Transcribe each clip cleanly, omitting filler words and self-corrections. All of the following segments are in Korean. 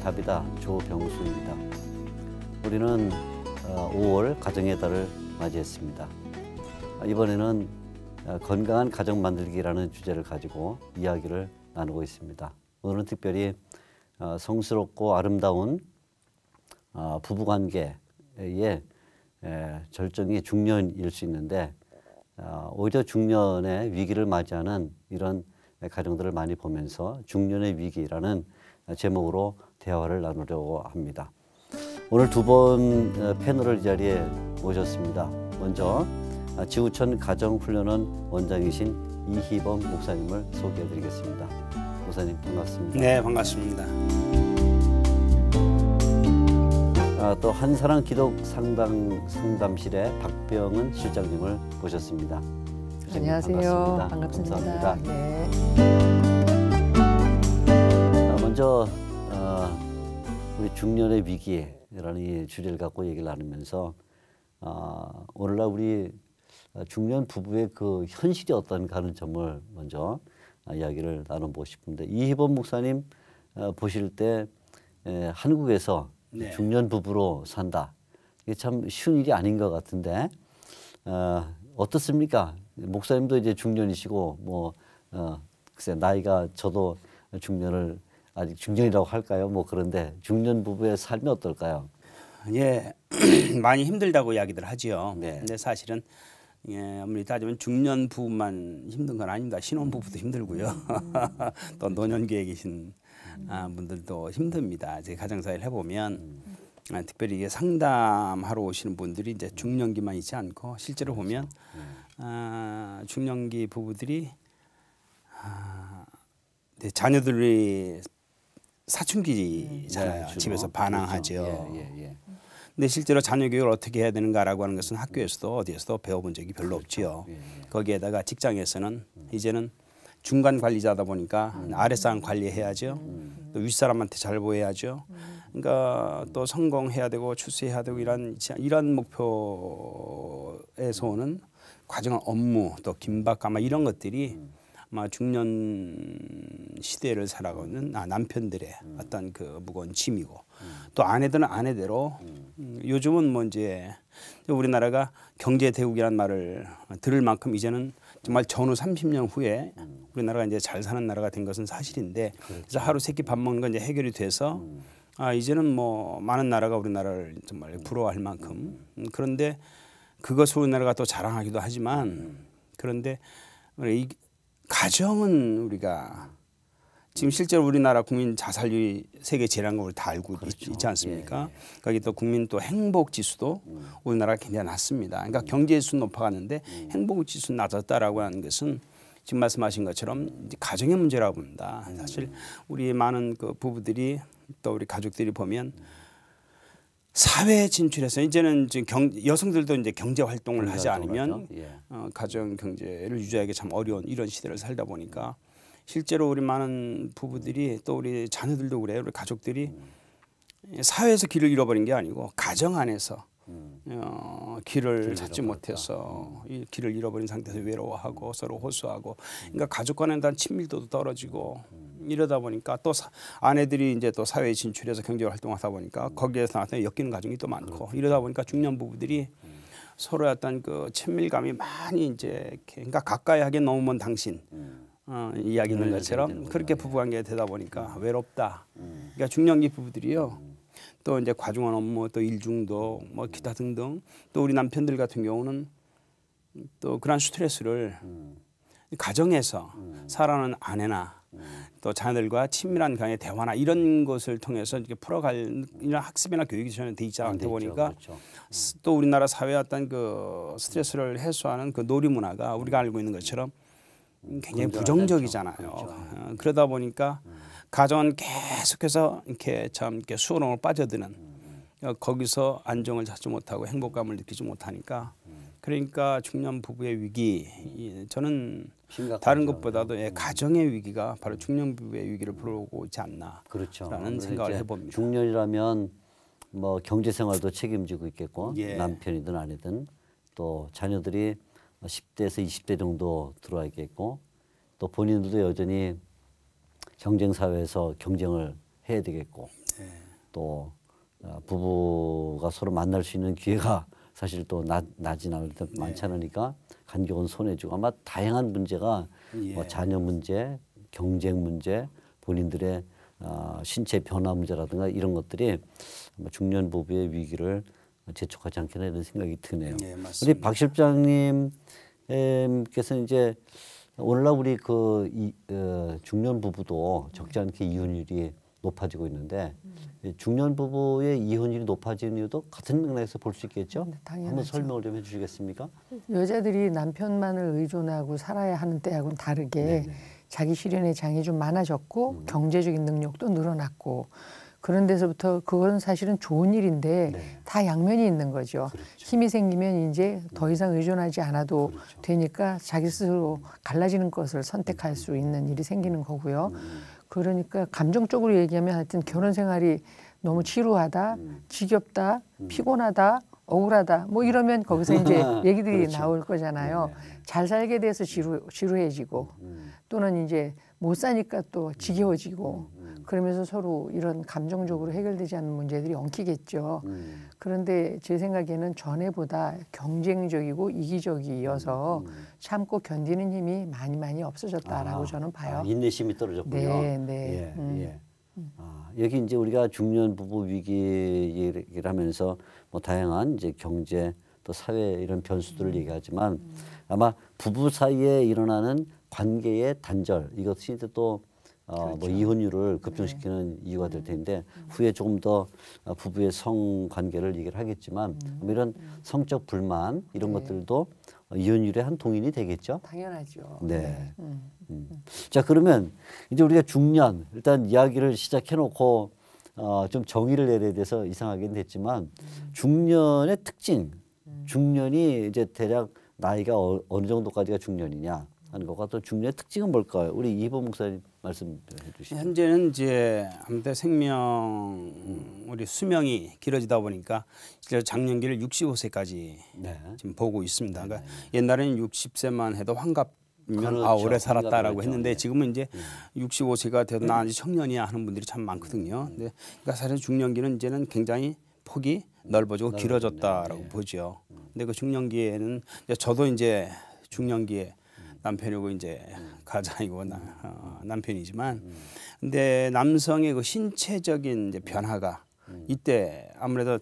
답이다. 조병수입니다. 우리는 5월 가정의 달을 맞이했습니다. 이번에는 건강한 가정 만들기라는 주제를 가지고 이야기를 나누고 있습니다. 오늘은 특별히 성스럽고 아름다운 부부관계의 절정이 중년일 수 있는데 오히려 중년의 위기를 맞이하는 이런 가정들을 많이 보면서 중년의 위기라는 제목으로 대화를 나누려고 합니다. 오늘 두 번 패널을 이 자리에 모셨습니다. 먼저 지구촌 가정훈련원 원장이신 이희범 목사님을 소개해드리겠습니다. 목사님 반갑습니다. 네, 반갑습니다. 또 한사랑 기독 상담실의 박병은 실장님을 모셨습니다. 안녕하세요. 반갑습니다. 감사합니다. 네. 먼저 우리 중년의 위기라는 이 주제를 갖고 얘기를 나누면서 오늘날 우리 중년 부부의 그 현실이 어떤가 하는 점을 먼저 이야기를 나눠보고 싶은데 이희범 목사님 보실 때 한국에서 네. 중년 부부로 산다. 이게 참 쉬운 일이 아닌 것 같은데 어떻습니까? 목사님도 이제 중년이시고 뭐 글쎄 나이가 저도 중년을 아직 중년이라고 할까요? 뭐 그런데 중년 부부의 삶이 어떨까요? 예, 많이 힘들다고 이야기들 하지요. 네. 근데 사실은 아무리 따지면 중년 부부만 힘든 건 아닙니다. 신혼 부부도 힘들고요. 또 노년기에 계신 분들도 힘듭니다. 제 가정사회를 해보면 특별히 이게 상담하러 오시는 분들이 이제 중년기만 있지 않고 실제로 보면 중년기 부부들이 자녀들이 사춘기잖아요. 집에서 반항하죠. 그렇죠. 근데 실제로 자녀 교육을 어떻게 해야 되는가라고 하는 것은 학교에서도 어디에서도 배워본 적이 별로 없지요. 거기에다가 직장에서는 이제는 중간 관리자다 보니까 아랫사람 관리해야죠. 또 윗사람한테 잘 보여야죠. 그러니까 또 성공해야 되고 출세해야 되고 이런 목표에서 오는 과정은 업무 또 긴박 아마 이런 것들이 아마 중년 시대를 살아가는 남편들의 어떤 그 무거운 짐이고 또 아내들은 아내대로 요즘은 뭐 이제 우리나라가 경제 대국이라는 말을 들을 만큼 이제는 정말 전후 30년 후에 우리나라가 이제 잘 사는 나라가 된 것은 사실인데 그래서 하루 세 끼 밥 먹는 건 이제 해결이 돼서 이제는 뭐 많은 나라가 우리나라를 정말 부러워할 만큼 그런데 그것을 우리나라가 또 자랑하기도 하지만 그런데 이 가정은 우리가 지금 실제로 우리나라 국민 자살률이 세계 제일인 걸 다 알고 그렇죠. 있지 않습니까? 거기 또 국민 또 행복 지수도 우리나라가 굉장히 낮습니다. 그러니까 경제 지수는 높아갔는데 행복 지수는 낮았다라고 하는 것은 지금 말씀하신 것처럼 이제 가정의 문제라고 봅니다. 사실 우리 많은 그 부부들이 또 우리 가족들이 보면 사회에 진출해서 이제는 지금 여성들도 이제 경제 활동을 하지 않으면 가정 경제를 유지하기 참 어려운 이런 시대를 살다 보니까 실제로 우리 많은 부부들이 또 우리 자녀들도 그래요. 우리 가족들이 사회에서 길을 잃어버린 게 아니고 가정 안에서 길을 찾지 못해서 이 길을 잃어버린 상태에서 외로워하고 서로 호소하고 그러니까 가족 간에 대한 친밀도도 떨어지고 이러다 보니까 또 아내들이 이제 또 사회에 진출해서 경제 활동하다 보니까 거기에서 나타나는 엮이는 가정이 또 많고 이러다 보니까 중년 부부들이 서로의 어떤 그 친밀감이 많이 이제 이렇게 그러니까 가까이 하기엔 너무 먼 당신 이야기 있는 것처럼 그렇게 부부관계가 되다 보니까 외롭다. 그러니까 중년기 부부들이요. 또 이제 과중한 업무, 또 일중독, 뭐 기타 등등. 또 우리 남편들 같은 경우는 또 그런 스트레스를 가정에서 살아가는 아내나 또 자녀들과 친밀한 관계 대화나 이런 것을 통해서 이렇게 풀어갈 이런 학습이나 교육이 전혀 돼 있지 않다 보니까 그렇죠. 또 우리나라 사회의 어떤 그 스트레스를 해소하는 그 놀이 문화가 우리가 알고 있는 것처럼 굉장히 부정적이잖아요. 그렇죠. 그러다 보니까 가정은 계속해서 이렇게 참 이렇게 수렁으로 빠져드는 거기서 안정을 찾지 못하고 행복감을 느끼지 못하니까 그러니까 중년 부부의 위기 저는 다른 것보다도 가정의 위기가 바로 중년 부부의 위기를 부르고 있지 않나라는 그렇죠. 생각을 해봅니다. 중년이라면 뭐 경제 생활도 책임지고 있겠고 예. 남편이든 아내든 또 자녀들이 10대에서 20대 정도 들어와 있겠고 또 본인들도 여전히 경쟁 사회에서 경쟁을 해야 되겠고 또 부부가 서로 만날 수 있는 기회가 사실 또 나진 않을 때 많지 않으니까 간격은 손해주고 아마 다양한 문제가 뭐 자녀 문제, 경쟁 문제, 본인들의 신체 변화 문제라든가 이런 것들이 중년 부부의 위기를 재촉하지 않겠나 이런 생각이 드네요. 예, 맞습니다. 우리 박 실장님께서는 이제 오늘날 우리 중년 부부도 적지 않게 이혼율이 높아지고 있는데 중년 부부의 이혼율이 높아지는 이유도 같은 맥락에서 볼 수 있겠죠? 네, 당연하죠. 한번 설명을 좀 해주시겠습니까? 여자들이 남편만을 의존하고 살아야 하는 때하고는 다르게 네네. 자기 실현의 장이 좀 많아졌고 경제적인 능력도 늘어났고 그런 데서부터 그건 사실은 좋은 일인데 네. 다 양면이 있는 거죠. 그렇죠. 힘이 생기면 이제 더 이상 의존하지 않아도 그렇죠. 되니까 자기 스스로 갈라지는 것을 선택할 수 있는 일이 생기는 거고요. 그러니까 감정적으로 얘기하면 하여튼 결혼 생활이 너무 지루하다, 지겹다, 피곤하다, 억울하다 뭐 이러면 거기서 이제 얘기들이 그렇죠. 나올 거잖아요. 잘 살게 돼서 지루해지고 또는 이제 못 사니까 또 지겨워지고 그러면서 서로 이런 감정적으로 해결되지 않는 문제들이 엉키겠죠. 그런데 제 생각에는 전에보다 경쟁적이고 이기적이어서 참고 견디는 힘이 많이 없어졌다라고 저는 봐요. 인내심이 떨어졌군요. 네, 네. 예. 여기 이제 우리가 중년 부부 위기 얘기를 하면서 뭐 다양한 이제 경제 또 사회 이런 변수들을 얘기하지만 아마 부부 사이에 일어나는 관계의 단절 이것이 이제 또 뭐 이혼율을 급증시키는 이유가 될 텐데 후에 조금 더 부부의 성관계를 얘기를 하겠지만 이런 성적 불만 이런 것들도 이혼율의 한 동인이 되겠죠. 당연하죠. 네. 자 그러면 이제 우리가 중년 일단 이야기를 시작해놓고 좀 정의를 내려야 돼서 이상하긴 됐지만 중년의 특징, 중년이 이제 대략 나이가 어느 정도까지가 중년이냐 하는 것과 또 중년의 특징은 뭘까요? 우리 이보 목사님 말씀해 주시죠. 현재는 이제 아무튼 우리 수명이 길어지다 보니까 실제 장년기를 65세까지 네. 지금 보고 있습니다. 그러니까 옛날에는 60세만 해도 환갑이면 그렇죠. 오래 살았다라고 환갑이었죠. 했는데 네. 지금은 이제 65세가 돼도 나 아직 청년이야 하는 분들이 참 많거든요. 근데 그러니까 사실 중년기는 이제는 굉장히 폭이 넓어지고 길어졌다라고 보죠. 근데 그 중년기에는 이제 저도 이제 중년기에 남편이고 이제 가장이고 남편이지만 근데 남성의 그 신체적인 이제 변화가 이때 아무래도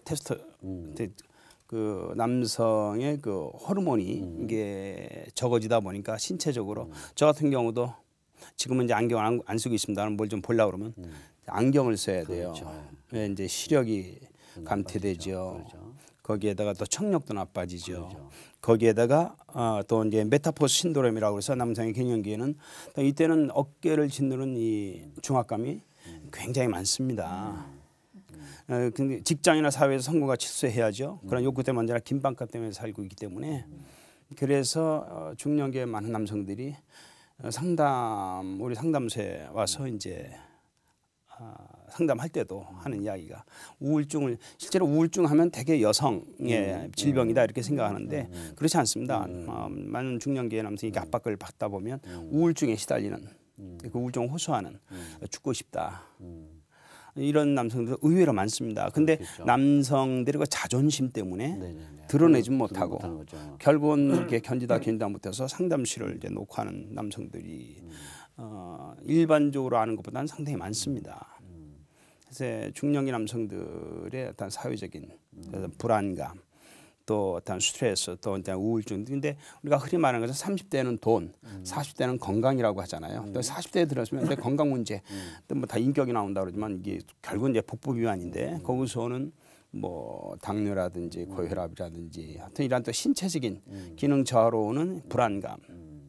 그 남성의 그 호르몬이 이게 적어지다 보니까 신체적으로 저 같은 경우도 지금은 이제 안경 안 쓰고 있습니다만 뭘 좀 보려고 그러면 안경을 써야 돼요. 그렇죠. 왜 이제 시력이 감퇴되죠. 그렇죠. 거기에다가 또 청력도 나빠지죠. 그렇죠. 거기에다가 또 이제 메타포스 신드롬이라고 해서 남성의 갱년기에는 또 이때는 어깨를 짓누른 이 중압감이 굉장히 많습니다. 근데 직장이나 사회에서 성공과 칠수해야죠. 그런 욕구 때문에 아니라 김밥값 때문에 살고 있기 때문에 그래서 중년기에 많은 남성들이 우리 상담소에 와서 이제 상담할 때도 하는 이야기가 우울증을 실제로 우울증하면 대개 여성의 질병이다 이렇게 생각하는데 그렇지 않습니다. 많은 중년기의 남성이 압박을 받다 보면 우울증에 시달리는 그 우울증을 호소하는 죽고 싶다. 이런 남성들 의외로 많습니다. 근데 그렇죠. 남성들의 그 자존심 때문에 네네네. 드러내지 못하고 못하는 거죠. 결국은 이렇게 견디다 못해서 상담실을 이제 놓고 하는 남성들이 일반적으로 아는 것보다는 상당히 많습니다. 그래서 중년기 남성들의 어떤 사회적인 불안감, 또 어떤 스트레스, 또 어떤 우울증. 근데 우리가 흔히 말하는 것은 30대는 돈, 40대는 건강이라고 하잖아요. 또 40대에 들어서면 내 건강 문제, 또 뭐 다 인격이 나온다 그러지만 이게 결국은 이제 복부 비만인데 거기서는 뭐 당뇨라든지 고혈압이라든지 하여튼 이런 또 신체적인 기능 저하로 오는 불안감,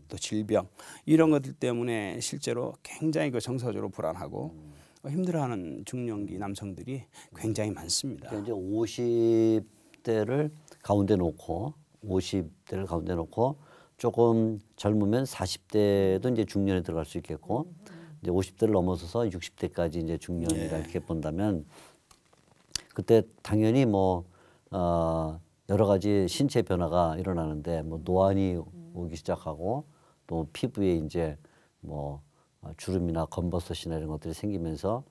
또 질병 이런 것들 때문에 실제로 굉장히 그 정서적으로 불안하고 힘들어하는 중년기 남성들이 굉장히 많습니다. 그러니까 이제 50대를 가운데 놓고 조금 젊으면 40대도 이제 중년에 들어갈 수 있겠고 이제 50대를 넘어서서 60대까지 이제 중년이라 이렇게 본다면 그때 당연히 뭐 여러 가지 신체 변화가 일어나는데 뭐 노안이 오기 시작하고 또 피부에 이제 뭐 주름이나 검버섯이나 이런 것들이 생기면서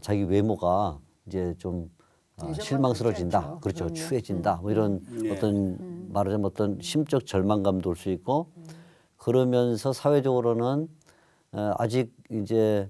자기 외모가 이제 좀 실망스러워진다. 않죠. 그렇죠. 그럼요. 추해진다. 뭐 이런 네. 어떤 말하자면 어떤 심적 절망감도 올 수 있고 그러면서 사회적으로는 아직 이제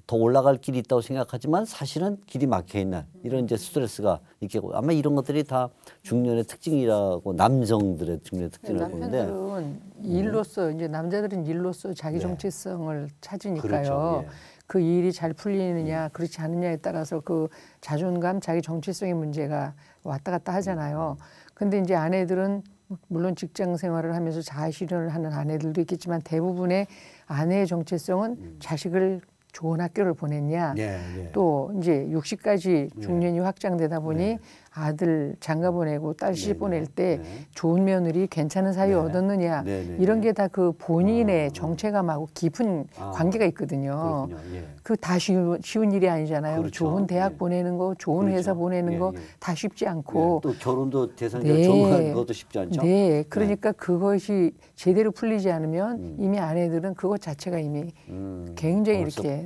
더 올라갈 길이 있다고 생각하지만 사실은 길이 막혀 있는 이런 이제 스트레스가 있겠고 아마 이런 것들이 다 중년의 특징이라고 남성들의 중년의 특징이라고 보는데 남편들은 일로서 이제 남자들은 일로서 자기 정체성을 찾으니까요. 그렇죠. 예. 그 일이 잘 풀리느냐 그렇지 않느냐에 따라서 그 자존감, 자기 정체성의 문제가 왔다 갔다 하잖아요. 근데 이제 아내들은 물론 직장 생활을 하면서 자아실현을 하는 아내들도 있겠지만 대부분의 아내의 정체성은 자식을 좋은 학교를 보냈냐 또 이제 60까지 중년이 확장되다 보니 아들 장가 보내고 딸 시집 보낼 때 좋은 며느리 괜찮은 사위 얻었느냐 이런 게 다 그 본인의 정체감하고 깊은 관계가 있거든요. 그 다 쉬운 일이 아니잖아요. 그렇죠. 좋은 대학 보내는 거, 좋은 회사 보내는 거 다 쉽지 않고 또 결혼도 대상자가 정하는 것도 쉽지 않죠. 네, 그러니까 그것이 제대로 풀리지 않으면 이미 아내들은 그것 자체가 이미 굉장히 이렇게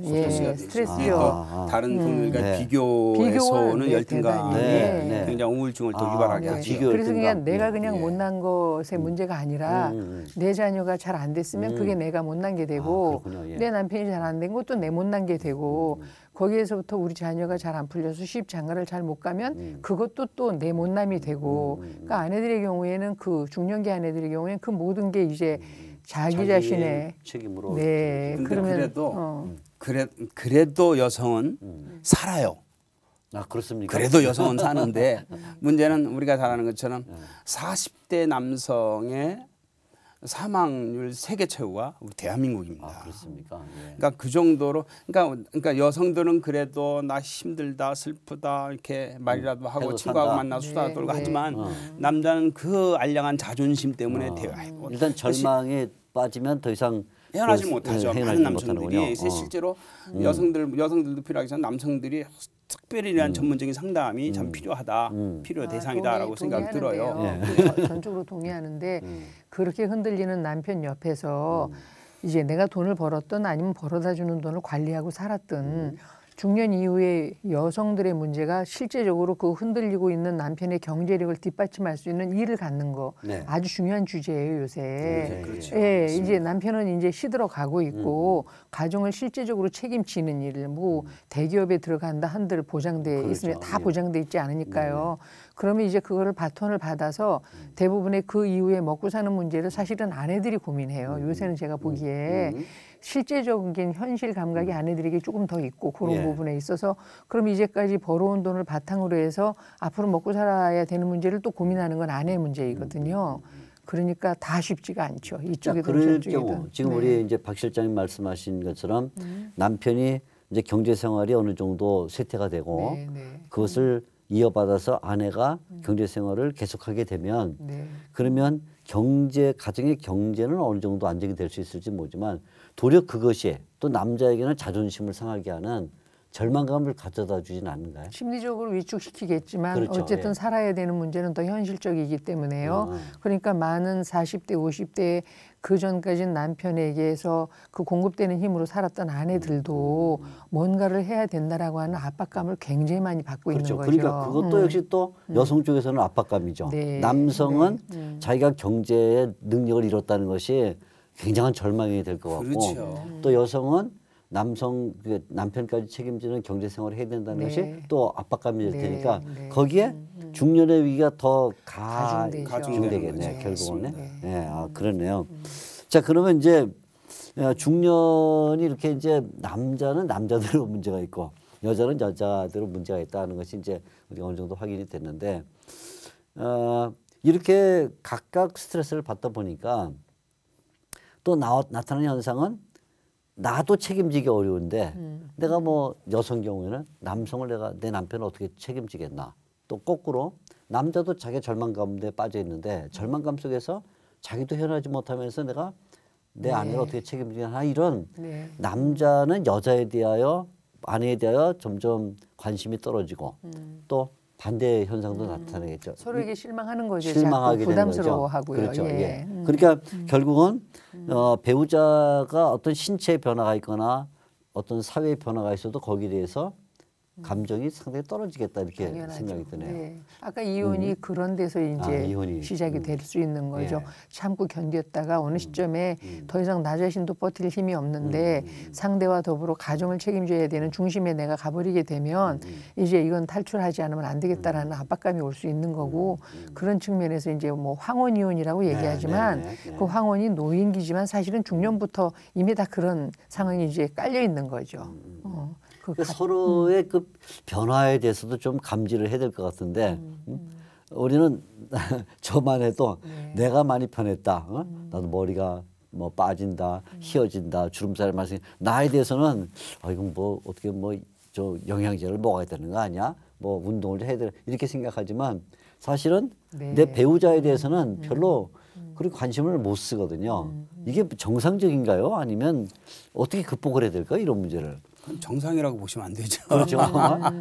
스트레스요. 다른 분들과 네. 비교해서는 비교가 열등감, 대단히, 굉장히 우울증을 더 유발하게 하죠. 비교 그래서 그냥 열등감. 내가 그냥 못난 것의 문제가 아니라 내 자녀가 잘 안 됐으면 그게 내가 못난 게 되고 그렇군요. 예. 내 남편이 잘 안 된 것도 내 못난 게 되고 거기에서부터 우리 자녀가 잘 안 풀려서 시집 장가를 잘 못 가면 그것도 또 내 못남이 되고 그러니까 아내들의 경우에는 그 중년기 아내들의 경우에는 그 모든 게 이제 자기 자신의 책임으로. 네 근데 그러면 그래도 여성은 살아요. 아 그렇습니까? 그래도 여성은 사는데 문제는 우리가 잘 아는 것처럼 40대 남성의 사망률 세계 최고가 우리 대한민국입니다. 그렇습니까? 예. 그러니까 그 정도로 그러니까 여성들은 그래도 나 힘들다 슬프다 이렇게 말이라도 하고 해도 친구하고 산다. 만나 수다 네, 떨고 네. 하지만 남자는 그 알량한 자존심 때문에 대화해요. 일단 절망에 빠지면 더 이상 헤어나지 그, 못하죠. 헤어나지 많은 남성들이 못하는군요. 실제로 여성들도 필요하기지만 남성들이 특별히 이러한 전문적인 상담이 참 필요하다, 필요 대상이다라고 생각 들어요. 전적으로 동의하는데 그렇게 흔들리는 남편 옆에서 이제 내가 돈을 벌었든 아니면 벌어다 주는 돈을 관리하고 살았든 중년 이후에 여성들의 문제가 실제적으로 그 흔들리고 있는 남편의 경제력을 뒷받침할 수 있는 일을 갖는 거 아주 중요한 주제예요 요새. 그렇죠. 예, 이제 남편은 이제 시들어 가고 있고 가정을 실제적으로 책임지는 일, 뭐 대기업에 들어간다 한들 보장돼 있으면 다 보장돼 있지 않으니까요. 그러면 이제 그거를 바톤을 받아서 대부분의 그 이후에 먹고 사는 문제를 사실은 아내들이 고민해요. 요새는 제가 보기에. 실제적인 현실 감각이 아내들에게 조금 더 있고 그런 부분에 있어서 그럼 이제까지 벌어온 돈을 바탕으로 해서 앞으로 먹고 살아야 되는 문제를 또 고민하는 건 아내의 문제이거든요. 그러니까 다 쉽지가 않죠. 이쪽이든 그럴 저쪽이든. 경우 지금 우리 이제 박 실장님 말씀하신 것처럼 남편이 이제 경제 생활이 어느 정도 쇠퇴가 되고 그것을 이어받아서 아내가 경제 생활을 계속하게 되면 그러면 가정의 경제는 어느 정도 안정이 될 수 있을지 모르지만 도리어 그것이 또 남자에게는 자존심을 상하게 하는 절망감을 가져다 주진 않는가요? 심리적으로 위축시키겠지만 그렇죠. 어쨌든 예. 살아야 되는 문제는 더 현실적이기 때문에요. 그러니까 많은 40대, 50대 그 전까지는 남편에게서 그 공급되는 힘으로 살았던 아내들도 뭔가를 해야 된다라고 하는 압박감을 굉장히 많이 받고 그렇죠. 있는 거죠. 그러니까 그것도 역시 또 여성 쪽에서는 압박감이죠. 남성은 자기가 경제의 능력을 잃었다는 것이 굉장한 절망이 될 것 같고 그렇죠. 또 여성은 남편까지 책임지는 경제 생활을 해야 된다는 것이 또 압박감이 될 테니까 거기에 중년의 위기가 더 가중되겠네 결국은. 그러네요. 자 그러면 이제 중년이 이렇게 이제 남자는 남자대로 문제가 있고 여자는 여자대로 문제가 있다는 것이 이제 우리가 어느 정도 확인이 됐는데 이렇게 각각 스트레스를 받다 보니까 또 나타나는 현상은 나도 책임지기 어려운데 내가 뭐 여성 경우에는 남성을 내 남편을 어떻게 책임지겠나. 또 거꾸로 남자도 자기 절망 가운데 빠져 있는데 절망감 속에서 자기도 헤어나지 못하면서 내가 내 아내를 어떻게 책임지나 이런 남자는 여자에 대하여 아내에 대하여 점점 관심이 떨어지고 또 반대 현상도 나타나겠죠. 서로에게 실망하는 거죠. 실망하게 되는 거죠. 부담스러워하고요. 그렇죠. 그러니까 결국은 배우자가 어떤 신체 변화가 있거나 어떤 사회의 변화가 있어도 거기에 대해서 감정이 상당히 떨어지겠다 이렇게 당연하죠. 생각이 드네요. 네. 아까 이혼이 그런 데서 이제 이혼이. 시작이 될 수 있는 거죠. 예. 참고 견뎠다가 어느 시점에 더 이상 나 자신도 버틸 힘이 없는데 상대와 더불어 가정을 책임져야 되는 중심에 내가 가버리게 되면 이제 이건 탈출하지 않으면 안 되겠다라는 압박감이 올 수 있는 거고 그런 측면에서 이제 뭐 황혼 이혼이라고 얘기하지만 그 황혼이 노인기지만 사실은 중년부터 이미 다 그런 상황이 이제 깔려 있는 거죠. 그러니까 서로의 그 변화에 대해서도 좀 감지를 해야 될 것 같은데 우리는 저만 해도 내가 많이 변했다. 나도 머리가 뭐 빠진다, 휘어진다, 주름살이 많이 생겨. 나에 대해서는 이건 뭐 어떻게 뭐 저 영양제를 먹어야 되는 거 아니야? 뭐 운동을 해야 돼 이렇게 생각하지만 사실은 내 배우자에 대해서는 별로 그렇게 관심을 못 쓰거든요. 이게 정상적인가요? 아니면 어떻게 극복을 해야 될까 이런 문제를? 정상이라고 보시면 안 되죠. 그렇죠.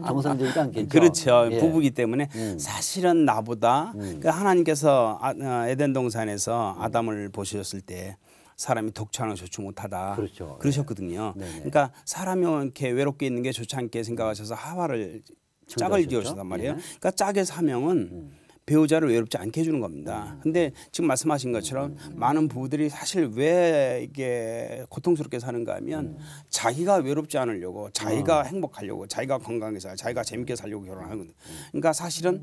정상적이지 않겠죠. 그렇죠. 예. 부부기 때문에 사실은 나보다 그 하나님께서 에덴 동산에서 아담을 보셨을 때 사람이 독처하는 거 좋지 못하다. 그렇죠. 그러셨거든요. 네네. 그러니까 사람이 이렇게 외롭게 있는 게 좋지 않게 생각하셔서 하와를 짝을 지으셨단 말이에요. 예. 그러니까 짝의 사명은 배우자를 외롭지 않게 해주는 겁니다. 근데 지금 말씀하신 것처럼 많은 부부들이 사실 왜 이게 고통스럽게 사는가 하면 자기가 외롭지 않으려고, 자기가 행복하려고, 자기가 건강하게 살고, 자기가 재밌게 살려고 결혼하거든요. 그러니까 사실은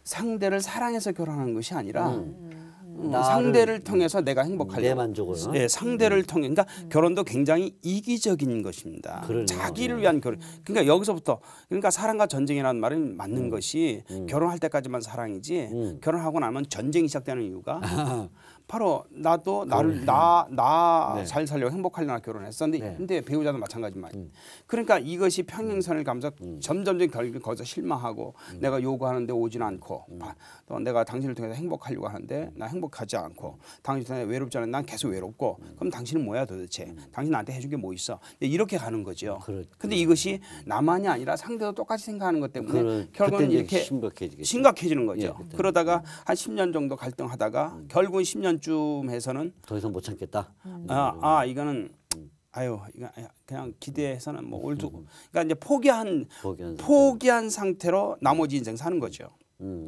상대를 사랑해서 결혼하는 것이 아니라 상대를 통해서 내가 행복하려고. 내 만족을. 네, 상대를 통해. 그러니까 결혼도 굉장히 이기적인 것입니다. 그러네요. 자기를 위한 결혼. 그러니까 여기서부터 그러니까 사랑과 전쟁이라는 말은 맞는 것이 결혼할 때까지만 사랑이지 결혼하고 나면 전쟁이 시작되는 이유가 바로 나도 나를 나 잘 살려고 행복하려나 결혼했었는데 근데 배우자도 마찬가지 말이에요. 그러니까 이것이 평행선을 가면서 점점 결국 거기서 실망하고 내가 요구하는데 오지는 않고 또 내가 당신을 통해서 행복하려고 하는데 나 행복하지 않고 당신 통해서 외롭지 않은 난 계속 외롭고 그럼 당신은 뭐야 도대체? 당신 나한테 해준 게 뭐 있어? 이렇게 가는 거죠. 근데 이것이 나만이 아니라 상대도 똑같이 생각하는 것 때문에 결국은 이렇게 심각해지는 거죠. 예, 그러다가 한 10년 정도 갈등하다가 결국은 10년쯤 해서는 더 이상 못 참겠다. 이거는 이거 그냥 기대해서는 뭐 올두 그러니까 이제 포기한 상태로 나머지 인생 사는 거죠.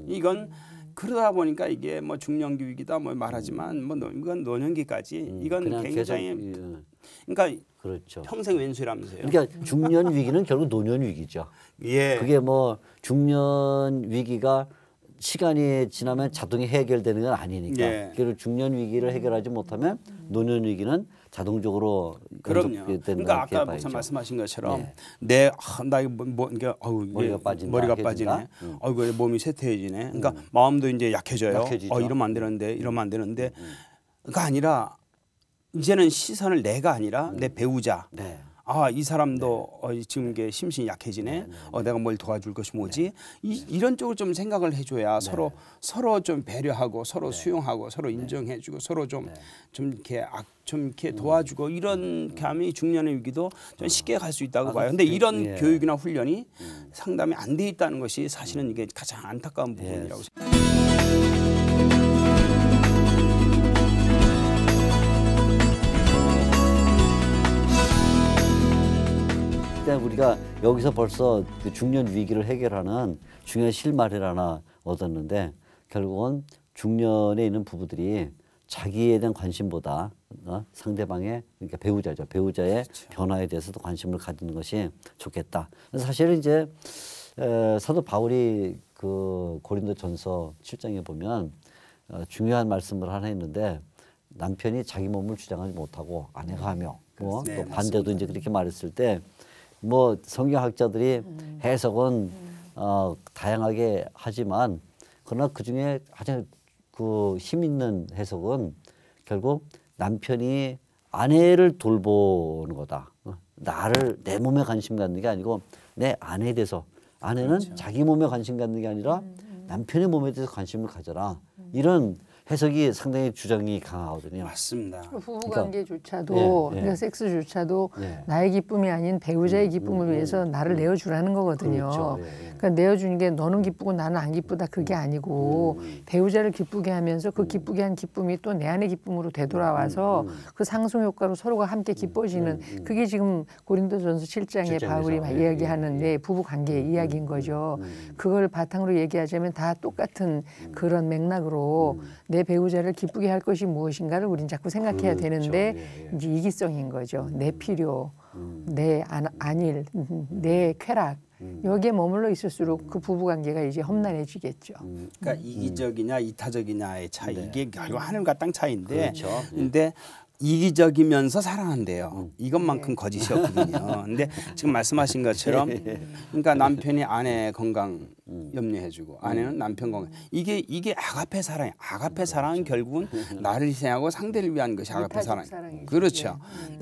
이건 그러다 보니까 이게 뭐 중년기이다 뭐 말하지만 뭐 이건 노년기까지 이건 굉장히 그러니까 그렇죠. 평생 왼수라면서요. 그러니까 중년 위기는 결국 노년 위기죠. 예. 그게 뭐 중년 위기가 시간이 지나면 자동이 해결되는 건 아니니까. 예. 그리고 중년 위기를 해결하지 못하면 노년 위기는 자동적으로 그럼요. 그러니까 아까 목사 말씀하신 것처럼 나 이거 머리가 빠지네. 왜 몸이 쇠퇴해지네. 그러니까 마음도 이제 약해져요. 이러면 안 되는데 그러니까 아니라 이제는 시선을 내가 아니라 내 배우자. 이 사람도 지금 이게 심신이 약해지네. 내가 뭘 도와줄 것이 뭐지? 이런 쪽으로 좀 생각을 해줘야 서로 좀 배려하고 서로 수용하고 서로 인정해주고 서로 좀 이렇게 도와주고 이런 감이 중년의 위기도 좀 쉽게 갈 수 있다고 봐요. 근데 이런 교육이나 훈련이 상담이 안 돼 있다는 것이 사실은 이게 가장 안타까운 부분이라고 생각합니다. 우리가 여기서 벌써 그 중년 위기를 해결하는 중요한 실마리를 하나 얻었는데 결국은 중년에 있는 부부들이 자기에 대한 관심보다 상대방의 그러니까 배우자죠. 배우자의 변화에 대해서도 관심을 가지는 것이 좋겠다. 사실은 이제 사도 바울이 그 고린도전서 7장에 보면 중요한 말씀을 하나 했는데 남편이 자기 몸을 주장하지 못하고 아내가 하며 또 반대도 이제 그렇게 말했을 때 뭐 성경학자들이 해석은 다양하게 하지만 그러나 그 중에 가장 그 힘 있는 해석은 결국 남편이 아내를 돌보는 거다. 나를 내 몸에 관심 갖는 게 아니고 내 아내에 대해서 아내는 자기 몸에 관심 갖는 게 아니라 남편의 몸에 대해서 관심을 가져라. 이런 해석이 상당히 주장이 강하거든요. 맞습니다. 부부관계조차도 그러니까 섹스조차도 나의 기쁨이 아닌 배우자의 기쁨을 위해서 나를 내어주라는 거거든요. 그렇죠. 그러니까 내어주는 게 너는 기쁘고 나는 안 기쁘다 그게 아니고 배우자를 기쁘게 하면서 그 기쁘게 한 기쁨이 또 내 안의 기쁨으로 되돌아와서 그 상승 효과로 서로가 함께 기뻐지는 그게 지금 고린도전서 7장에 바울이 이야기하는 내 부부관계의 이야기인 거죠. 그걸 바탕으로 얘기하자면 다 똑같은 그런 맥락으로 내 배우자를 기쁘게 할 것이 무엇인가를 우린 자꾸 생각해야 되는데 이제 이기성인 거죠. 내 필요, 내 안일, 내 쾌락 여기에 머물러 있을수록 그 부부관계가 이제 험난해지겠죠. 그러니까 이기적이냐 이타적이냐의 차이 이게 결국 하늘과 땅 차이인데 근데 이기적이면서 사랑한대요. 이것만큼 거짓이 없거든요. 근데 지금 말씀하신 것처럼 그러니까 남편이 아내 건강 염려해주고 아내는 남편 건강 이게 아가페 사랑이에요. 아가페 사랑은 결국은 나를 희생하고 상대를 위한 것이 아가페 사랑. 그렇죠.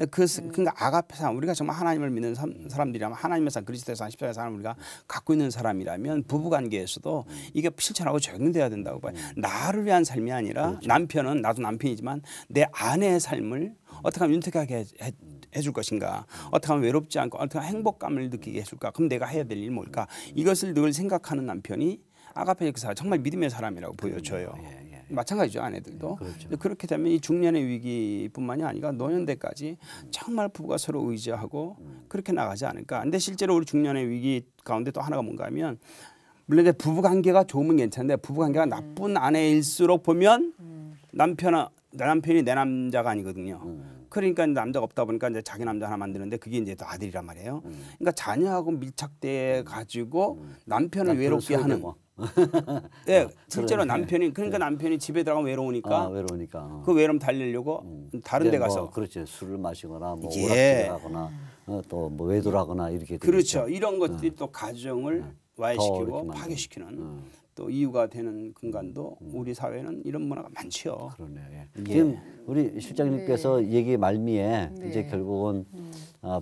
그러니까 아가페 사랑 우리가 정말 하나님을 믿는 사람들이라면 하나님의 사랑 그리스도의 사랑 십자가의 사랑을 우리가 갖고 있는 사람이라면 부부관계에서도 이게 실천하고 적용돼야 된다고 봐요. 나를 위한 삶이 아니라 남편은 나도 남편이지만 내 아내의 삶을 어떻게 하면 윤택하게 해줄 것인가 어떻게 하면 외롭지 않고 어떻게 하면 행복감을 느끼게 해줄까 그럼 내가 해야 될 일 뭘까 이것을 늘 생각하는 남편이 아가페 역사 정말 믿음의 사람이라고 보여져요. 마찬가지죠 아내들도. 그렇게 되면 이 중년의 위기뿐만이 아니라 노년대까지 정말 부부가 서로 의지하고 그렇게 나가지 않을까. 근데 실제로 우리 중년의 위기 가운데 또 하나가 뭔가 하면 물론 이제 부부관계가 좋으면 괜찮은데 부부관계가 나쁜 아내일수록 보면 남편이 내 남자가 아니거든요. 그러니까 남자가 없다 보니까 이제 자기 남자 하나 만드는데 그게 이제 또 아들이란 말이에요. 그러니까 자녀하고 밀착돼 가지고 남편을 외롭게 하는. 네, 실제로 남편이 그러니까 남편이 집에 들어가면 외로우니까 그 외로움 달래려고 다른 데 가서 그렇죠. 술을 마시거나 뭐 오락실에 가거나 또 뭐 외도하거나 이렇게 그렇죠. 이런 것들이 또 가정을 와해시키고 파괴시키는 또 이유가 되는 근간도 우리 사회는 이런 문화가 많지요. 그러네요. 지금 우리 실장님께서 얘기 말미에 이제 결국은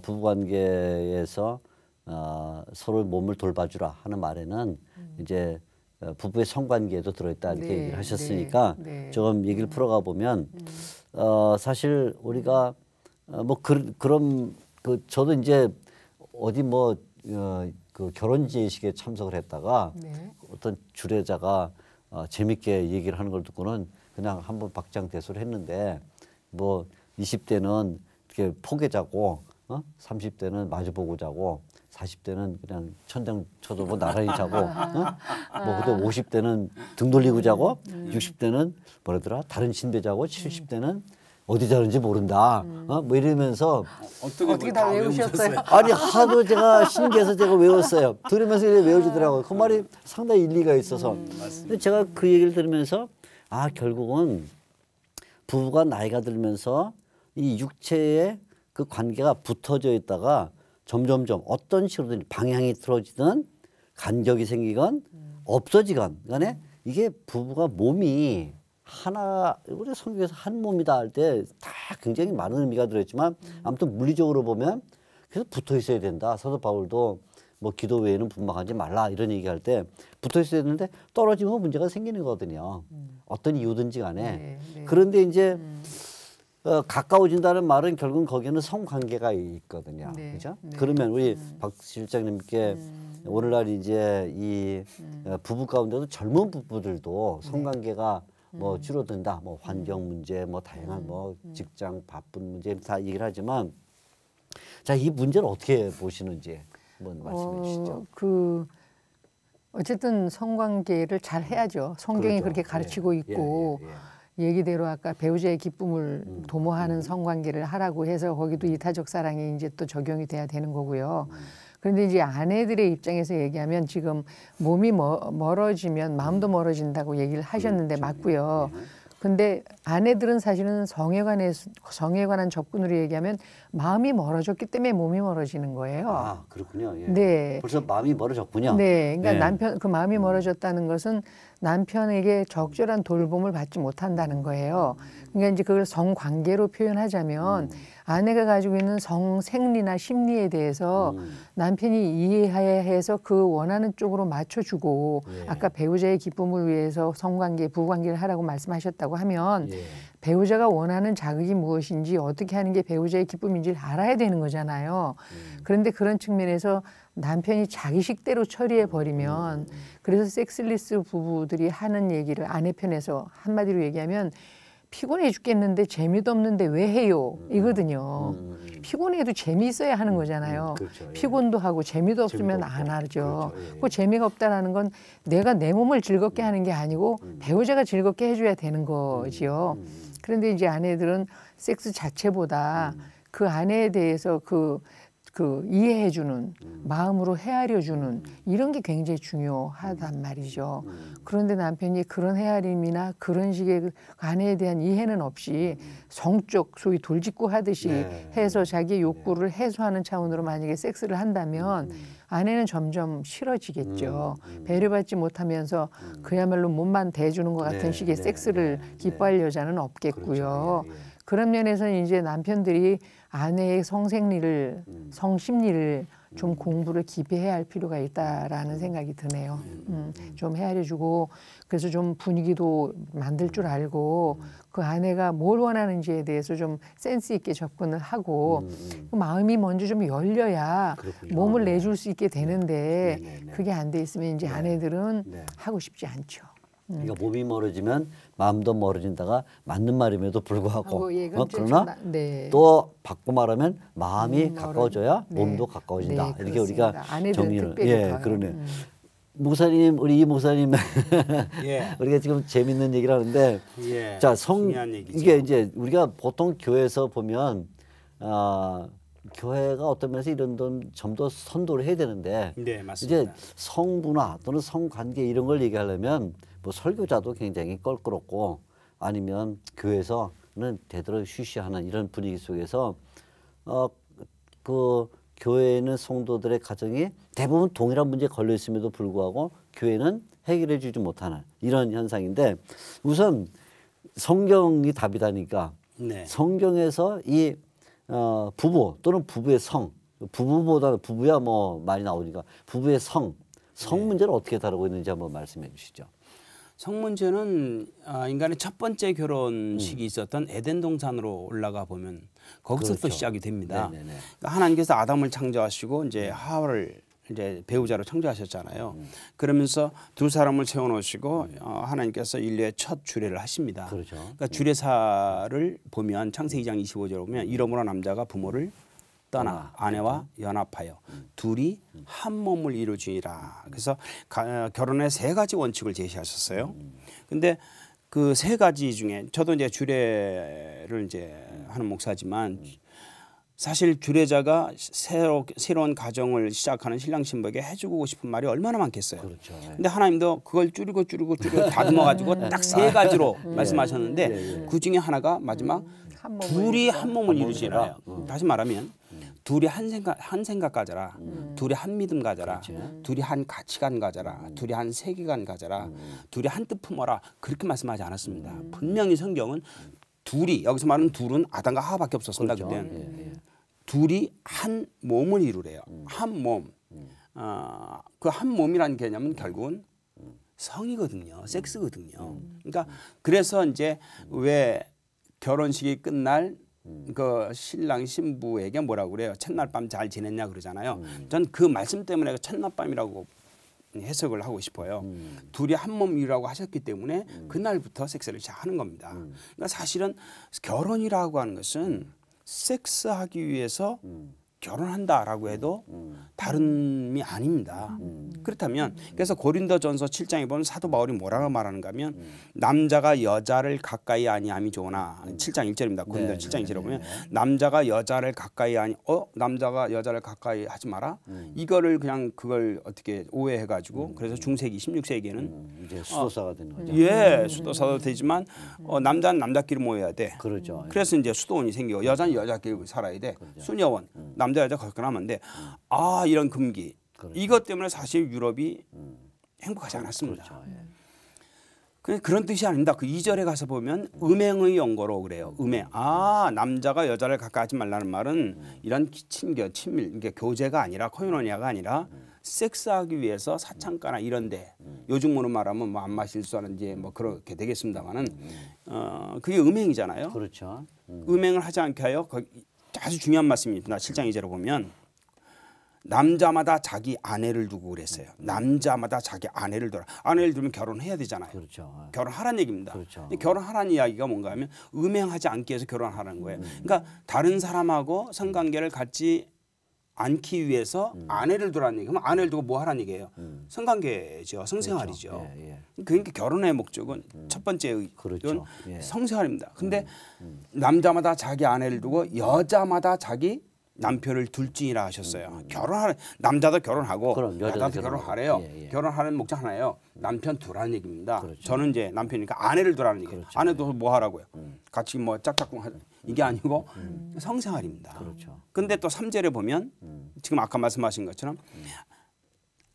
부부관계에서 서로 몸을 돌봐주라 하는 말에는 이제 부부의 성관계도 들어있다 이렇게 얘기를 하셨으니까 조금 얘기를 풀어가 보면 사실 우리가 뭐 그런 저도 이제 어디 뭐 그 결혼지식에 참석을 했다가 어떤 주례자가 재밌게 얘기를 하는 걸 듣고는 그냥 한번 박장대소를 했는데 뭐 20대는 이렇게 포개 자고 30대는 마주보고 자고 40대는 그냥 천장 쳐다보고 나란히 자고 뭐 그때 50대는 등 돌리고 자고 60대는 뭐라더라 다른 침대 자고 70대는 어디 자는지 모른다. 뭐 이러면서 어떻게 다 외우셨어요? 아니 하도 제가 신기해서 제가 외웠어요. 들으면서 이렇게 외워지더라고요. 그 말이 상당히 일리가 있어서. 근데 제가 그 얘기를 들으면서 결국은 부부가 나이가 들면서 이 육체의 그 관계가 붙어져 있다가 점점점 어떤 식으로든 방향이 틀어지든 간격이 생기건 없어지건 간에 이게 부부가 몸이 하나 우리 성경에서 한 몸이다 할 때 다 굉장히 많은 의미가 들어있지만 아무튼 물리적으로 보면 그래서 붙어 있어야 된다. 사도 바울도 뭐 기도 외에는 분방하지 말라 이런 얘기할 때 붙어 있어야 되는데 떨어지면 문제가 생기는 거거든요. 어떤 이유든지 간에. 그런데 이제 가까워진다는 말은 결국은 거기는 성관계가 있거든요. 그죠? 그러면 우리 박 실장님께 오늘날 이제 이 부부 가운데도 젊은 부부들도 성관계가 뭐 줄어든다, 뭐 환경 문제, 뭐 다양한 뭐 직장 바쁜 문제 다 얘기를 하지만 자, 이 문제를 어떻게 보시는지 한번 말씀해 주시죠. 어쨌든 성관계를 잘 해야죠. 성경이 그렇게 가르치고 있고 얘기대로 아까 배우자의 기쁨을 도모하는 성관계를 하라고 해서 거기도 이타적 사랑이 이제 또 적용이 돼야 되는 거고요. 그런데 이제 아내들의 입장에서 얘기하면 지금 몸이 멀어지면 마음도 멀어진다고 얘기를 하셨는데 맞고요. 근데 아내들은 사실은 성에 관한 접근으로 얘기하면 마음이 멀어졌기 때문에 몸이 멀어지는 거예요. 아, 그렇군요. 예. 네. 벌써 마음이 멀어졌군요. 네. 그러니까 그 마음이 멀어졌다는 것은 남편에게 적절한 돌봄을 받지 못한다는 거예요. 그러니까 이제 그걸 성관계로 표현하자면 아내가 가지고 있는 성생리나 심리에 대해서 남편이 이해해서 그 원하는 쪽으로 맞춰주고 아까 배우자의 기쁨을 위해서 성관계, 부부관계를 하라고 말씀하셨다고 하면 배우자가 원하는 자극이 무엇인지 어떻게 하는 게 배우자의 기쁨인지를 알아야 되는 거잖아요. 그런데 그런 측면에서 남편이 자기 식대로 처리해 버리면 그래서 섹슬리스 부부들이 하는 얘기를 아내 편에서 한마디로 얘기하면 피곤해 죽겠는데 재미도 없는데 왜 해요? 이거든요. 피곤해도 재미있어야 하는 거잖아요. 그렇죠. 피곤도 하고 재미도 없으면 안 하죠. 그 재미가 없다라는 건 내가 내 몸을 즐겁게 하는 게 아니고 배우자가 즐겁게 해줘야 되는 거지요. 그런데 이제 아내들은 섹스 자체보다 그 아내에 대해서 그 이해해주는 마음으로 헤아려주는 이런 게 굉장히 중요하단 말이죠. 그런데 남편이 그런 헤아림이나 그런 식의 그 아내에 대한 이해는 없이 성적 소위 돌직구 하듯이 해서 자기의 욕구를 해소하는 차원으로 만약에 섹스를 한다면 아내는 점점 싫어지겠죠. 배려받지 못하면서 그야말로 몸만 대주는 것 같은 식의 섹스를 기뻐할 여자는 없겠고요. 그런 면에서는 이제 남편들이 아내의 성생리를, 성심리를 좀 공부를 깊이 해야 할 필요가 있다라는 생각이 드네요. 좀 헤아려주고 그래서 좀 분위기도 만들 줄 알고 그 아내가 뭘 원하는지에 대해서 좀 센스 있게 접근을 하고 그 마음이 먼저 좀 열려야 그렇군요. 몸을 내줄 수 있게 되는데 그게 안 돼 있으면 이제 아내들은 하고 싶지 않죠. 그러니까 몸이 멀어지면 마음도 멀어진다가 맞는 말임에도 불구하고 그러나 또 바꿔 말하면 마음이 가까워져야 몸도 가까워진다. 이렇게 우리가 정리를 그러네. 목사님 우리 이 목사님 우리가 지금 재밌는 얘기를 하는데 자 이게 이제 우리가 보통 교회에서 보면 교회가 어떤 면에서 이런 좀 더 선도를 해야 되는데 이제 성문화 또는 성관계 이런 걸 얘기하려면 뭐 설교자도 굉장히 껄끄럽고 아니면 교회에서는 되도록 쉬쉬하는 이런 분위기 속에서 그 교회에는 성도들의 가정이 대부분 동일한 문제에 걸려 있음에도 불구하고 교회는 해결해 주지 못하는 이런 현상인데 우선 성경이 답이다니까 성경에서 이 부부 또는 부부의 성 부부보다 부부야 뭐 많이 나오니까 부부의 성 문제를 어떻게 다루고 있는지 한번 말씀해 주시죠. 성 문제는 인간의 첫 번째 결혼식이 있었던 에덴 동산으로 올라가 보면 거기서부터 시작이 됩니다. 그러니까 하나님께서 아담을 창조하시고 이제 하와를 이제 배우자로 창조하셨잖아요. 그러면서 두 사람을 세워놓으시고 하나님께서 인류의 첫 주례를 하십니다. 그러니까 주례사를 보면 창세기 2장 25절에 보면 이러므로 남자가 부모를 떠나 아내와 연합하여 둘이 한 몸을 이루지니라. 그래서 결혼의 세 가지 원칙을 제시하셨어요. 근데 그 세 가지 중에 저도 이제 주례를 이제 하는 목사지만 사실 주례자가 새로운 가정을 시작하는 신랑 신부에게 해주고 싶은 말이 얼마나 많겠어요. 근데 하나님도 그걸 줄이고 다듬어 가지고 딱 세 가지로 말씀하셨는데 그 중에 하나가 마지막 둘이 한 몸을 이루시나요. 다시 말하면 둘이 한 생각 가져라. 둘이 한 믿음 가져라. 둘이 한 가치관 가져라. 둘이 한 세계관 가져라. 둘이 한 뜻 품어라. 그렇게 말씀하지 않았습니다. 분명히 성경은 둘이 여기서 말하는 둘은 아담과 하와밖에 없었습니다. 그때 둘이 한 몸을 이루래요. 한 몸. 그 한 몸이라는 개념은 결국은 성이거든요. 섹스거든요. 그러니까 그래서 이제 왜 결혼식이 끝날 그 신랑 신부에게 뭐라고 그래요? 첫날 밤 잘 지냈냐 그러잖아요. 전 그 말씀 때문에 첫날 밤이라고 해석을 하고 싶어요. 둘이 한 몸이라고 하셨기 때문에 그날부터 섹스를 시작하는 겁니다. 그러니까 사실은 결혼이라고 하는 것은 섹스하기 위해서 결혼한다라고 해도 다름이 아닙니다. 그렇다면 그래서 고린도전서 7장에 보면 사도 바울이 뭐라고 말하는가 하면 남자가 여자를 가까이 아니함이 좋으나 7장 1절입니다. 고린도 7장 1절에 보면 남자가 여자를 가까이 남자가 여자를 가까이 하지 마라. 이거를 그냥 그걸 어떻게 오해해 가지고 그래서 중세기 16세기에는 이제 수도사가 되는 거죠. 수도사도 되지만 남자는 남자끼리 모여야 돼. 그렇죠. 그래서 이제 수도원이 생기고 여자는 여자끼리 살아야 돼. 수녀원. 남자 여자 거기서 하면 안 돼. 이런 금기. 이것 때문에 사실 유럽이 행복하지 않았습니다. 그런 뜻이 아닙니다. 그 2절에 가서 보면 음행의 연고로 그래요. 음행. 남자가 여자를 가까이 하지 말라는 말은 이런 친밀, 이게 교제가 아니라 코이노니아가 아니라 섹스하기 위해서 사창가나 이런데 요즘으로 말하면 뭐 안 마실 수 하는지 뭐 그렇게 되겠습니다만은 그게 음행이잖아요. 그렇죠. 음행을 하지 않게 하여 아주 중요한 말씀입니다. 7장 2절에 보면 남자마다 자기 아내를 두고 그랬어요. 남자마다 자기 아내를 두라. 아내를 두면 결혼해야 되잖아요. 그렇죠. 결혼하라는 얘기입니다. 그렇죠. 결혼하라는 이야기가 뭔가 하면 음행하지 않기 위해서 결혼하라는 거예요. 그러니까 다른 사람하고 성관계를 갖지 않기 위해서 아내를 두라는 얘기. 그럼 아내를 두고 뭐 하라는 얘기예요? 성관계죠. 성생활이죠. 그렇죠. 예, 예. 그러니까 결혼의 목적은 첫 번째 그렇죠. 예. 성생활입니다. 근데 남자마다 자기 아내를 두고 여자마다 자기 남편을 둘지니라 하셨어요. 결혼하는 남자도 결혼하고 그럼 여자도 결혼하래요. 예, 예. 결혼하는 목적 하나예요. 남편 두라는 얘기입니다. 그렇죠. 저는 이제 남편이니까 아내를 두라는 얘기예요. 그렇죠. 아내도 뭐 하라고요? 같이 뭐 짝짝꿍 하자. 이게 아니고 성생활입니다. 그렇죠. 근데 또 3절에 보면 지금 아까 말씀하신 것처럼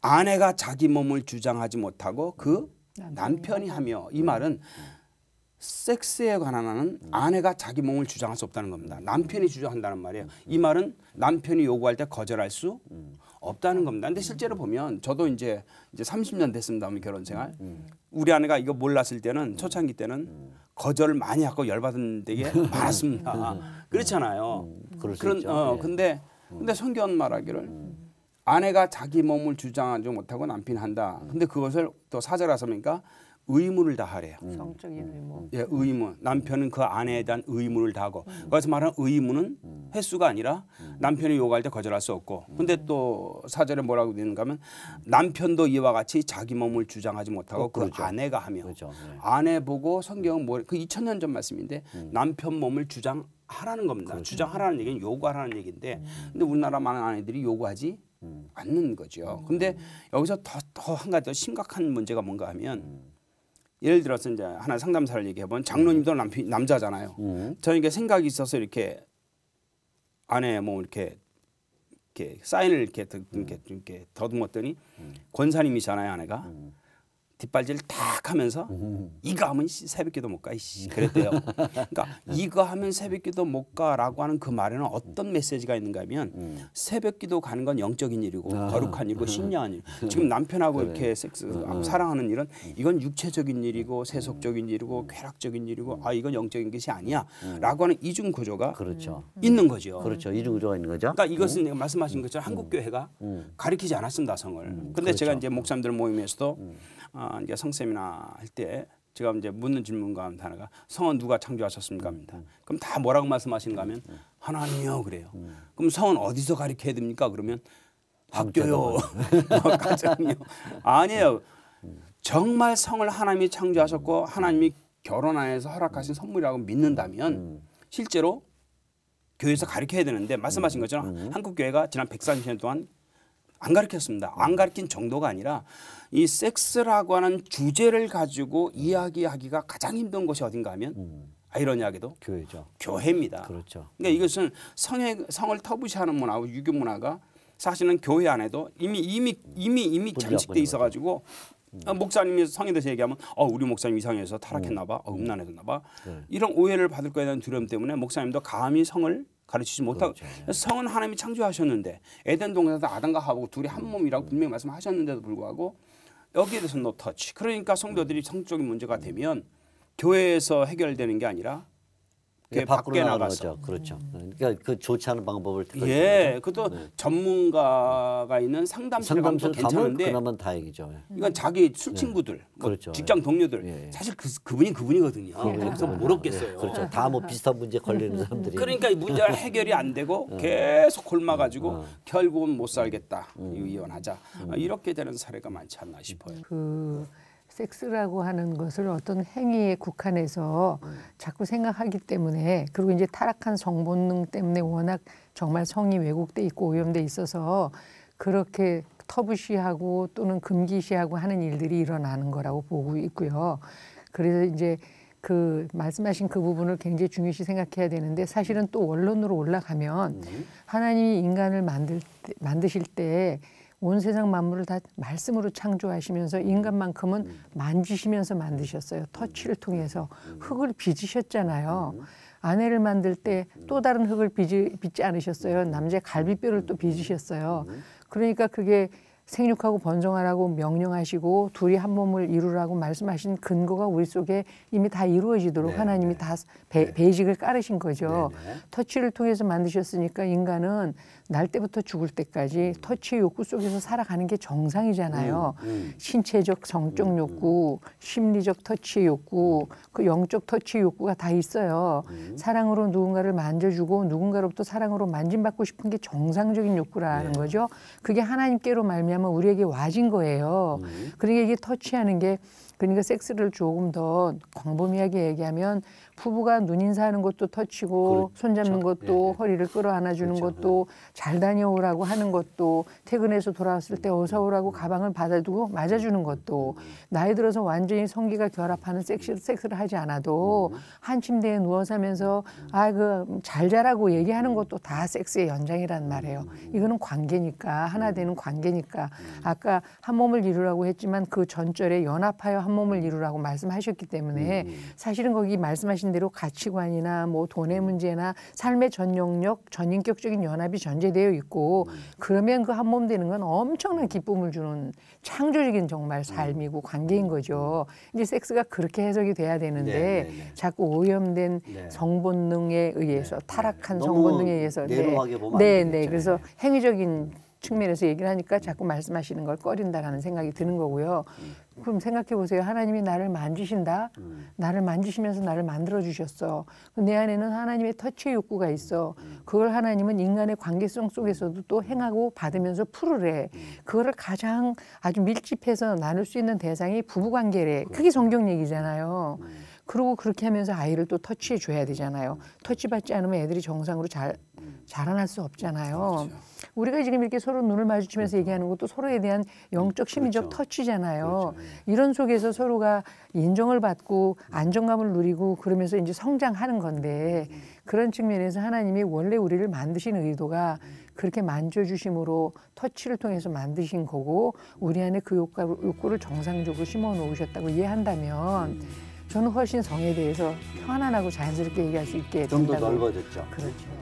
아내가 자기 몸을 주장하지 못하고 그 남편이 하며 이 말은 섹스에 관한 한은 아내가 자기 몸을 주장할 수 없다는 겁니다. 남편이 주장한다는 말이에요. 이 말은 남편이 요구할 때 거절할 수 없다는 겁니다. 근데 실제로 보면 저도 이제 30년 됐습니다. 결혼 생활. 우리 아내가 이거 몰랐을 때는 초창기 때는 거절을 많이 하고 열받은 되게 많았습니다. 그렇잖아요. 그럴 수 있죠. 예. 근데 성경 말하기를 아내가 자기 몸을 주장하지 못하고 남편이 한다. 근데 그것을 또 4절 가서 보니까 의무를 다하래요. 성적인 의무. 예, 의무. 남편은 그 아내에 대한 의무를 다하고. 거기서 말하는 의무는 횟수가 아니라 남편이 요구할 때 거절할 수 없고. 근데 또 4절에 뭐라고 되는가 하면 남편도 이와 같이 자기 몸을 주장하지 못하고 그 그렇죠. 아내가 하며. 그렇죠. 네. 아내 보고 성경은 그 2000년 전 말씀인데 남편 몸을 주장하라는 겁니다. 그렇죠. 주장하라는 얘기는 요구하라는 얘기인데 근데 우리나라 많은 아내들이 요구하지 않는 거죠. 근데 여기서 더 한 가지 더 심각한 문제가 뭔가 하면 예를 들어서 이제 하나 상담사를 얘기해 보면 장로님도 남자잖아요. 저는 이게 생각이 있어서 이렇게 아내 뭐 이렇게 사인을 이렇게 더듬었더니 권사님이잖아요, 아내가. 뒷발질 탁 하면서 이거 하면 새벽기도 못 가. 그랬대요. 그러니까 이거 하면 새벽기도 못 가라고 하는 그 말에는 어떤 메시지가 있는가 하면 새벽기도 가는 건 영적인 일이고 거룩한 일이고 신령한 일. 지금 남편하고 이렇게 사랑하는 일은 이건 육체적인 일이고 세속적인 일이고 쾌락적인 일이고 이건 영적인 것이 아니야라고 하는 이중 구조가 그렇죠. 있는 거죠. 그렇죠. 이중 구조가 있는 거죠. 그러니까 이것은 내가 말씀하신 것처럼 한국 교회가 가리키지 않았습니다, 성을. 근데 그렇죠. 제가 이제 목사님들 모임에서도 이제 성세미나 할 때 제가 이제 묻는 질문 가운데 하나가 성은 누가 창조하셨습니까? 합니다. 그럼 다 뭐라고 말씀하시는가 하면 하나님이요 그래요. 그럼 성은 어디서 가르쳐야 됩니까? 그러면 학교요. 가정요. 아니에요. 정말 성을 하나님이 창조하셨고 하나님이 결혼 안에서 허락하신 선물이라고 믿는다면 실제로 교회에서 가르쳐야 되는데 말씀하신 것처럼 한국 교회가 지난 130년 동안 안 가르쳤습니다. 안 가르친 정도가 아니라 이 섹스라고 하는 주제를 가지고 이야기하기가 가장 힘든 곳이 어딘가 하면 아이러니하게도 교회죠. 교회입니다. 그렇죠. 그러니까 이것은 성을 터부시하는 문화와 유교 문화가 사실은 교회 안에도 이미 장식돼 있어가지고 목사님이 성에 대해서 얘기하면 우리 목사님 이상해서 타락했나 봐, 음란해졌나 봐. 이런 오해를 받을 거에 대한 두려움 때문에 목사님도 감히 성을 가르치지 못하고 그렇죠. 성은 하나님이 창조하셨는데 에덴 동산에서 아담과 하와가 둘이 한 몸이라고 분명히 말씀하셨는데도 불구하고 여기에 대해서 노 터치. 그러니까 성도들이 성적인 문제가 되면 교회에서 해결되는 게 아니라 교회 밖에 나가서. 그렇죠. 그러니까 그 좋지 않은 방법을 그것도 전문가가 있는 상담소를 가면 또 괜찮은데 그나마 다행이죠. 이건 자기 술 친구들, 뭐 그렇죠. 직장 동료들 사실 그분이 그분이거든요. 그래서 뭘 얻겠어요. 그렇죠. 다 뭐 비슷한 문제 걸리는 사람들이. 그러니까 이 문제가 해결이 안 되고 계속 굶어가지고 결국은 못 살겠다. 이혼하자. 이렇게 되는 사례가 많지 않나 싶어요. 그 섹스라고 하는 것을 어떤 행위에 국한해서 자꾸 생각하기 때문에 그리고 이제 타락한 성본능 때문에 워낙 정말 성이 왜곡돼 있고 오염돼 있어서 그렇게 터부시하고 또는 금기시하고 하는 일들이 일어나는 거라고 보고 있고요. 그래서 이제 그 말씀하신 그 부분을 굉장히 중요시 생각해야 되는데 사실은 또 원론으로 올라가면 하나님이 인간을 만드실 때 온 세상 만물을 다 말씀으로 창조하시면서 인간만큼은 만지시면서 만드셨어요. 터치를 통해서 흙을 빚으셨잖아요. 아내를 만들 때 또 다른 흙을 빚지 않으셨어요. 남자의 갈비뼈를 또 빚으셨어요. 그러니까 그게 생육하고 번성하라고 명령하시고 둘이 한 몸을 이루라고 말씀하신 근거가 우리 속에 이미 다 이루어지도록 네, 하나님이 네. 다 베이직을 깔으신 거죠. 네, 네. 터치를 통해서 만드셨으니까 인간은 날 때부터 죽을 때까지 터치의 욕구 속에서 살아가는 게 정상이잖아요. 신체적, 성적 욕구, 심리적 터치의 욕구, 그 영적 터치의 욕구가 다 있어요. 사랑으로 누군가를 만져주고 누군가로부터 사랑으로 만짐받고 싶은 게 정상적인 욕구라는 거죠. 그게 하나님께로 말미암아 우리에게 와진 거예요. 그러니까 이게 터치하는 게 그러니까 섹스를 조금 더 광범위하게 얘기하면 부부가 눈인사하는 것도 터치고 손잡는 것도 허리를 끌어안아주는 것도 잘 다녀오라고 하는 것도 퇴근해서 돌아왔을 때 어서 오라고 가방을 받아두고 맞아주는 것도 나이 들어서 완전히 성기가 결합하는 섹스를 하지 않아도 한 침대에 누워서 하면서 잘 자라고 얘기하는 것도 다 섹스의 연장이란 말이에요. 이거는 관계니까 하나 되는 관계니까 아까 한 몸을 이루라고 했지만 그 전절에 연합하여 한 몸을 이루라고 말씀하셨기 때문에 사실은 거기 말씀하신 대로 가치관이나 뭐 돈의 문제나 삶의 전 영역, 전인격적인 연합이 전제되어 있고 그러면 그 한 몸 되는 건 엄청난 기쁨을 주는 창조적인 정말 삶이고 관계인 거죠. 이제 섹스가 그렇게 해석이 돼야 되는데 자꾸 오염된 성본능에 의해서 타락한 성본능에 의해서 내로하게 보면 안 되겠죠. 그래서 행위적인 측면에서 얘기를 하니까 자꾸 말씀하시는 걸 꺼린다라는 생각이 드는 거고요. 그럼 생각해 보세요. 하나님이 나를 만지신다. 나를 만지시면서 나를 만들어 주셨어. 내 안에는 하나님의 터치의 욕구가 있어. 그걸 하나님은 인간의 관계성 속에서도 또 행하고 받으면서 풀으래. 그거를 가장 아주 밀집해서 나눌 수 있는 대상이 부부관계래. 그게 성경 얘기잖아요. 그리고 그렇게 하면서 아이를 또 터치해 줘야 되잖아요. 터치받지 않으면 애들이 정상으로 자라날 수 없잖아요. 우리가 지금 이렇게 서로 눈을 마주치면서 얘기하는 것도 서로에 대한 영적 심리적 터치잖아요. 이런 속에서 서로가 인정을 받고 안정감을 누리고 그러면서 이제 성장하는 건데 그런 측면에서 하나님이 원래 우리를 만드신 의도가 그렇게 만져주심으로 터치를 통해서 만드신 거고 우리 안에 그 욕구를 정상적으로 심어 놓으셨다고 이해한다면 저는 훨씬 성에 대해서 편안하고 자연스럽게 얘기할 수 있게 좀 더 된다고. 넓어졌죠. 그렇죠.